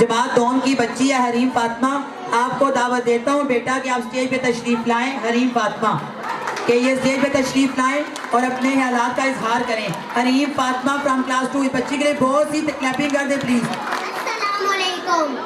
جماعت دوم کی بچی ہے حریم فاطمہ، آپ کو دعوت دیتا ہوں بیٹا کہ آپ سٹیج پہ تشریف لائیں. حریم فاطمہ کہ یہ سٹیج پہ تشریف لائیں اور اپنے خیالات کا اظہار کریں. حریم فاطمہ فرام کلاس 2. اس بچی کے لیے بہت سی کلیپنگ کر دیں پلیز. السلام علیکم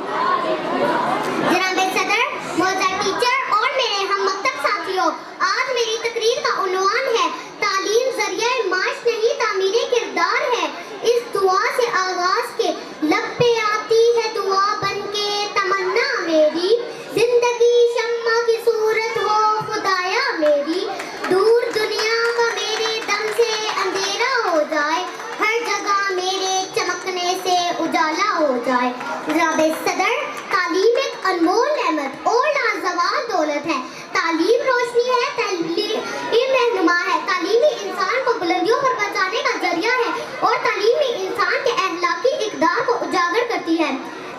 جناب صدر، معزز ٹیچر اور میرے ہم مکتب ساتھیوں، آج میری تقریر کا عنوان ہے تعلیم ذریعہ معاش نہیں تعمیر کردار ہے. اس دعا سے آغاز کے لب پہ آتی ہے دعا بن کے تمنا میری، زندگی شمع کی صورت ہو خدایا میری، دور دنیا کا میرے دم سے اندھیرا ہو جائے، ہر جگہ میرے چمکنے سے اجالا ہو جائے. جناب صدر، تعلیم ایک انمول نعمت اور لازوال دولت ہے. تعلیم روشنی ہے، تعلیم رہنما ہے، تعلیمی انسان کو بلندیوں پر پہنچانے کا ذریعہ ہے اور تعلیمی انسان کے اخلاقی اقدار کو اجاگر کرتی ہے.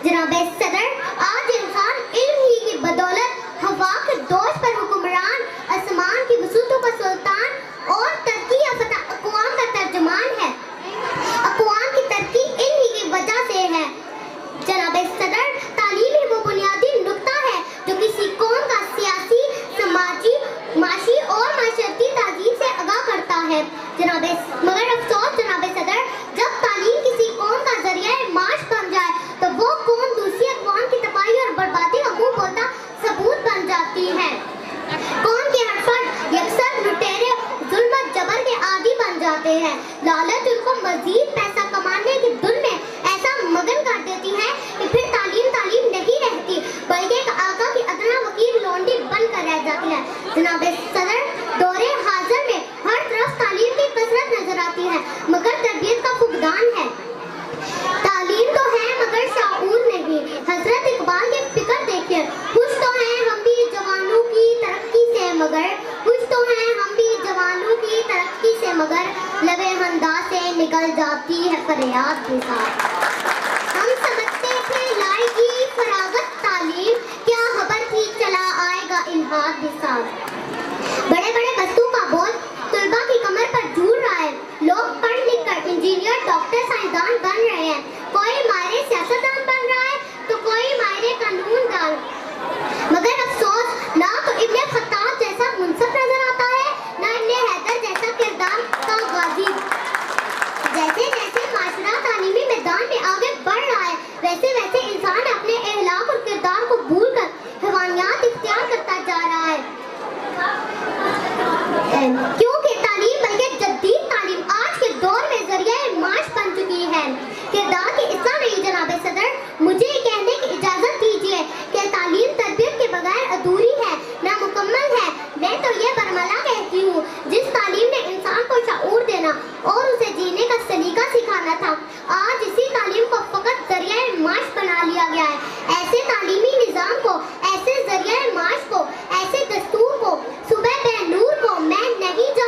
جناب صدر، آج انسان علم ہی کی بدولت ہوا کے دوش پر حکمران، آسمان کی وسعتوں کا سلطان اور ترقی یافتہ اقوام کا ترجمان ہے. اقوام کی ترقی علم ہی کی وجہ سے ہے. جناب صدر، تعلیم ہی وہ بنیادی نقطہ ہے جو کسی قوم کا سیاسی، سماجی، معاشی اور معاشرتی تہذیب سے آگاہ کرتا ہے. مگر افسوس جناب صدر، جب تعلیم کسی قوم کا ذریعہ معاش بن جائے تو وہ قوم دوسری اقوام کی تباہی اور بربادی کا منہ بولتا ثبوت بن جاتی ہے. قوم کے ہر فرد یکسر لٹیرے، ظلم و جبر کے عادی بن جاتے ہیں. لالچ ان کو مزید پیسہ کمانے کی دھن میں ایسا مگن کر دیتی ہے کہ پھر تعلیم نہیں رہتی بلکہ ایک آقا کی ادنا وکیل لونڈی بن کر رہ جاتی ہے. جناب صدر، دور حاضر میں ہر طرف تعلیم کی کثرت نظر آتی ہے مگر تربیت کا فقدان ہے. تعلیم تو ہے مگر شعور نہیں. حضرت اقبال کے فکر دیکھیں، خوش تو ہیں ہم بھی جوانوں کی ترقی سے مگر، خوش تو ہیں ہم بھی جوانوں کی ترقی سے مگر، لبے ہندا سے نکل جاتی ہے فریاد کے ساتھ. ہم سمجھتے تھے لائے گی فراغت تعلیم، کیا خبر تھی چلا آئے گا الہاد کے ساتھ. بڑے بڑے بستوں کا بوجھ طلباء کی کمر پر جھول رہا ہے. لوگ پڑھ لکھ کر انجینئر، ڈاکٹر، سائنسدان بن رہے ہیں. کوئی ماہر سیاستدان بن رہا ہے تو کوئی ماہر قانون دان. مگر افسوس، نہ تو ابن خطاب جیسا منصف نظر آتا ہے نہ ابن حیدر جیسا کردار کا غازی. جیسے جیسے معاشرہ تعلیمی میدان میں آگے بڑھ رہا ہے ویسے ویسے انسان اپنے اخلاق اور کردار کو بھول کر حیوانیات اختیار کرتا جا رہا ہے. کیونکہ تعلیم بلکہ جدید تعلیم آج کے دور میں ذریعہ معاش بن چکی ہے. کردار کی اصلاح نہیں. جناب صدر، مجھے یہ کہنے کی اجازت دیجیے کہ تعلیم تربیت کے بغیر ادھوری ہے، نامکمل ہے. میں تو یہ برملا کہتی ہوں، جس تعلیم نے انسان کو شعور دینا اور اسے جینے کا سلیقہ سکھانا تھا، آج اسی تعلیم کو فقط ذریعہ معاش بنا لیا گیا ہے. ایسے تعلیمی نظام کو، ایسے ذریعہ معاش کو، ایسے دستور کو، صبح بے نور کو میں نہیں جانتی.